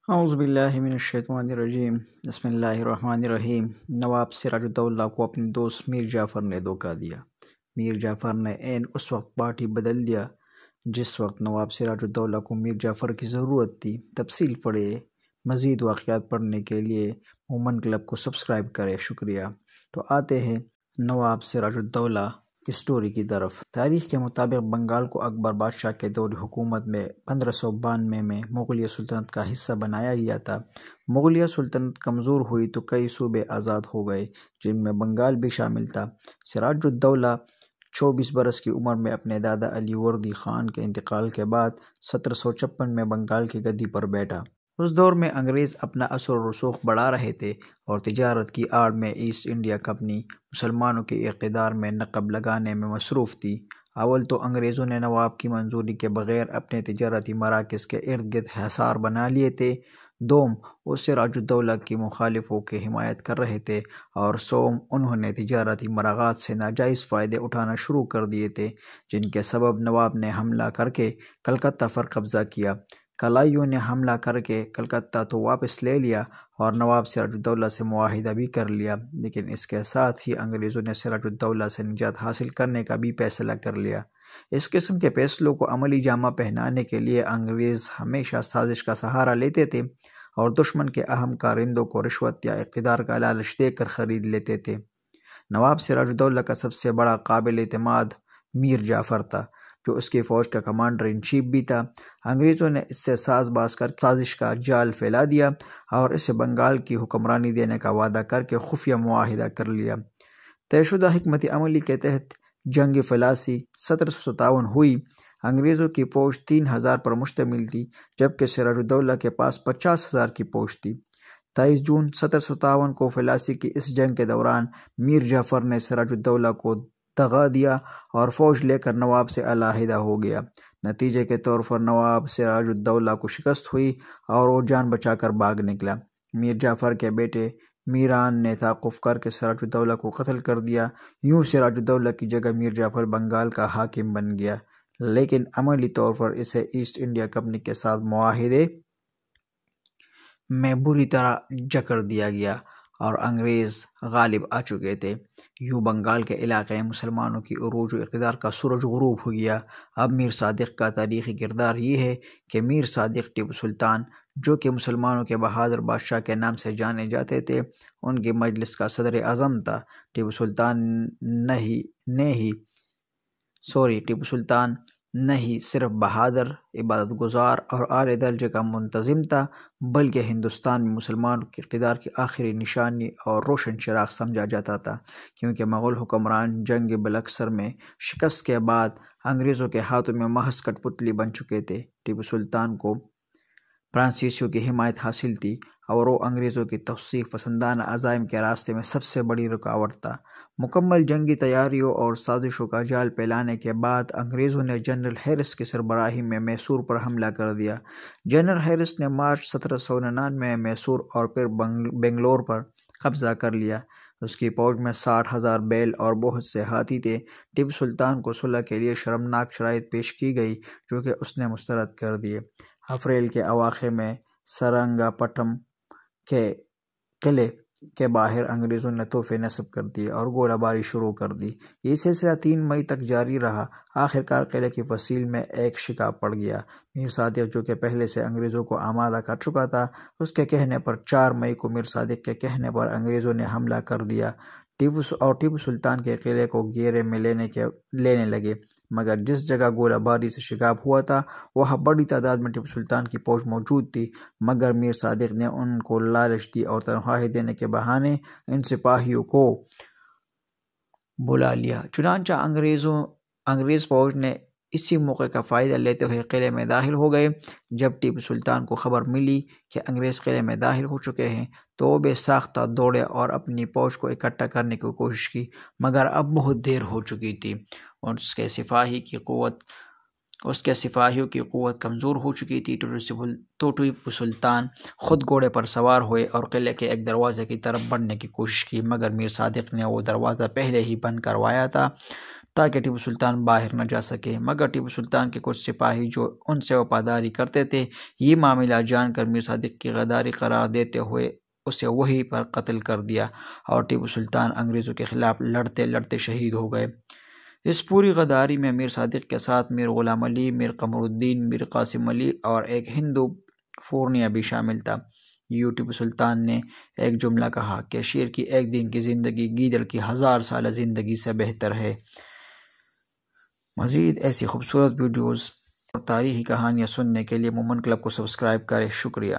اعوذ باللہ من الشیطان الرجیم بسم اللہ الرحمن الرحیم۔ نواب سراج الدولہ کو اپنے دوست میر جعفر نے دھوکہ دیا۔ میر جعفر نے عین اس وقت پارٹی بدل دیا جس وقت نواب سراج الدولہ کو میر جعفر کی ضرورت تھی۔ تفصیل پڑھیں۔ مزید واقعات پڑھنے کے لیے مومن کلب کو سبسکرائب کریں۔ شکریہ۔ تو آتے ہیں نواب سراج الدولہ کی سٹوری کی طرف۔ تاریخ کے مطابق بنگال کو اکبر بادشاہ کے دور حکومت میں 1592 میں مغلیہ سلطنت کا حصہ بنایا گیا تھا۔ مغلیہ سلطنت کمزور ہوئی تو کئی صوبے آزاد ہو گئے جن میں بنگال بھی شامل تھا۔ سراج الدولہ 24 برس کی عمر میں اپنے دادا علی وردی خان کے انتقال کے بعد 1756 میں بنگال کی گدی پر بیٹھا۔ اس دور میں انگریز اپنا اثر و رسوخ بڑھا رہے تھے اور تجارت کی آڑ میں ایسٹ انڈیا کمپنی مسلمانوں کے اقتدار میں نقب لگانے میں مصروف تھی۔ اول تو انگریزوں نے نواب کی منظوری کے بغیر اپنے تجارتی مراکز کے ارد گرد حصار بنا لیے تھے۔ دوم، وہ سراج الدولہ کی مخالفوں کی حمایت کر رہے تھے، اور سوم، انہوں نے تجارتی مراغات سے ناجائز فائدے اٹھانا شروع کر دیے تھے جن کے سبب نواب نے حملہ کر کے کلکتہ پر قبضہ کیا۔ کلائیوں نے حملہ کر کے کلکتہ تو واپس لے لیا اور نواب سراج الدولہ سے معاہدہ بھی کر لیا، لیکن اس کے ساتھ ہی انگریزوں نے سراج الدولہ سے نجات حاصل کرنے کا بھی فیصلہ کر لیا۔ اس قسم کے فیصلوں کو عملی جامہ پہنانے کے لیے انگریز ہمیشہ سازش کا سہارا لیتے تھے اور دشمن کے اہم کارندوں کو رشوت یا اقتدار کا لالچ دے کر خرید لیتے تھے۔ نواب سراج الدولہ کا سب سے بڑا قابل اعتماد میر جعفر تھا، جو اس کی فوج کا کمانڈر ان چیف بھی تھا۔ انگریزوں نے اس سے ساز باز کر سازش کا جال پھیلا دیا اور اسے بنگال کی حکمرانی دینے کا وعدہ کر کے خفیہ معاہدہ کر لیا۔ طے شدہ حکمت عملی کے تحت جنگ فلاسی 1757 ہوئی۔ انگریزوں کی فوج 3000 پر مشتمل تھی جبکہ سراج الدولہ کے پاس 50,000 کی فوج تھی۔ 23 جون 1757 کو فلاسی کی اس جنگ کے دوران میر جعفر نے سراج الدولہ کو دغا دیا اور فوج لے کر نواب سے علیحدہ ہو گیا۔ نتیجے کے طور پر نواب سراج الدولہ کو شکست ہوئی اور وہ جان بچا کر بھاگ نکلا۔ میر جعفر کے بیٹے میران نے تعاقب کر کے سراج الدولہ کو قتل کر دیا۔ یوں سراج الدولہ کی جگہ میر جعفر بنگال کا حاکم بن گیا، لیکن عملی طور پر اسے ایسٹ انڈیا کمپنی کے ساتھ معاہدے میں بری طرح جکڑ دیا گیا اور انگریز غالب آ چکے تھے۔ یوں بنگال کے علاقے میں مسلمانوں کی عروج و اقتدار کا سورج غروب ہو گیا۔ اب میر صادق کا تاریخی کردار یہ ہے کہ میر صادق ٹیپو سلطان، جو کہ مسلمانوں کے بہادر بادشاہ کے نام سے جانے جاتے تھے، ان کے مجلس کا صدر اعظم تھا۔ ٹیپو سلطان نہ ہی صرف بہادر، عبادت گزار اور اعلیٰ درجے کا منتظم تھا، بلکہ ہندوستان میں مسلمانوں کے اقتدار کی آخری نشانی اور روشن چراغ سمجھا جاتا تھا، کیونکہ مغل حکمران جنگ بلکسر میں شکست کے بعد انگریزوں کے ہاتھوں میں محض کٹ پتلی بن چکے تھے۔ ٹیپو سلطان کو فرانسیسیوں کی حمایت حاصل تھی اور وہ انگریزوں کی توسیع پسندانہ عزائم کے راستے میں سب سے بڑی رکاوٹ تھا۔ مکمل جنگی تیاریوں اور سازشوں کا جال پھیلانے کے بعد انگریزوں نے جنرل ہیرس کی سربراہی میں میسور پر حملہ کر دیا۔ جنرل ہیرس نے مارچ 1799 میں میسور اور پھر بنگلور پر قبضہ کر لیا۔ اس کی فوج میں 60,000 بیل اور بہت سے ہاتھی تھے۔ ٹیپو سلطان کو صلح کے لیے شرمناک شرائط پیش کی گئی جو کہ اس نے مسترد کر دیے۔ اپریل کے اواخر میں سرنگا پٹم کے قلعے کے باہر انگریزوں نے تحفے نصب کر دیے اور گولہ باری شروع کر دی۔ یہ سلسلہ 3 مئی تک جاری رہا۔ آخر کار قلعے کی فصیل میں ایک شکاف پڑ گیا۔ میر صادق، جو کہ پہلے سے انگریزوں کو آمادہ کر چکا تھا، اس کے کہنے پر 4 مئی کو میر صادق کے کہنے پر انگریزوں نے حملہ کر دیا۔ ٹیپو سلطان کے قلعے کو گھیرے میں لینے لگے، مگر جس جگہ گولہ باری سے شگاف ہوا تھا وہاں بڑی تعداد میں ٹیپو سلطان کی فوج موجود تھی، مگر میر صادق نے ان کو لالچ دی اور تنخواہیں دینے کے بہانے ان سپاہیوں کو بلا لیا۔ چنانچہ انگریز فوج نے اسی موقع کا فائدہ لیتے ہوئے قلعے میں داخل ہو گئے۔ جب ٹیپو سلطان کو خبر ملی کہ انگریز قلعے میں داخل ہو چکے ہیں تو وہ بے ساختہ دوڑے اور اپنی فوج کو اکٹھا کرنے کی کوشش کی، مگر اب بہت دیر ہو چکی تھی۔ اس کے سپاہیوں کی قوت کمزور ہو چکی تھی تو ٹیپو سلطان خود گھوڑے پر سوار ہوئے اور قلعے کے ایک دروازے کی طرف بڑھنے کی کوشش کی، مگر میر صادق نے وہ دروازہ پہلے ہی بند کروایا تھا۔ تاکہ ٹیپو سلطان باہر نہ جا سکے، مگر ٹیپو سلطان کے کچھ سپاہی جو ان سے وفاداری کرتے تھے یہ معاملہ جان کر میر صادق کی غداری قرار دیتے ہوئے اسے وہیں پر قتل کر دیا اور ٹیپو سلطان انگریزوں کے خلاف لڑتے لڑتے شہید ہو گئے۔ اس پوری غداری میں میر صادق کے ساتھ میر غلام علی، میر قمر الدین، میر قاسم علی اور ایک ہندو پورنیہ بھی شامل تھا۔ ٹیپو سلطان نے ایک جملہ کہا کہ شیر کی ایک دن کی زندگی گیدڑ کی 1000 سالہ زندگی سے بہتر ہے۔ مزید ایسی خوبصورت ویڈیوز اور تاریخی کہانیاں سننے کے لیے مومن کلب کو سبسکرائب کریں۔ شکریہ۔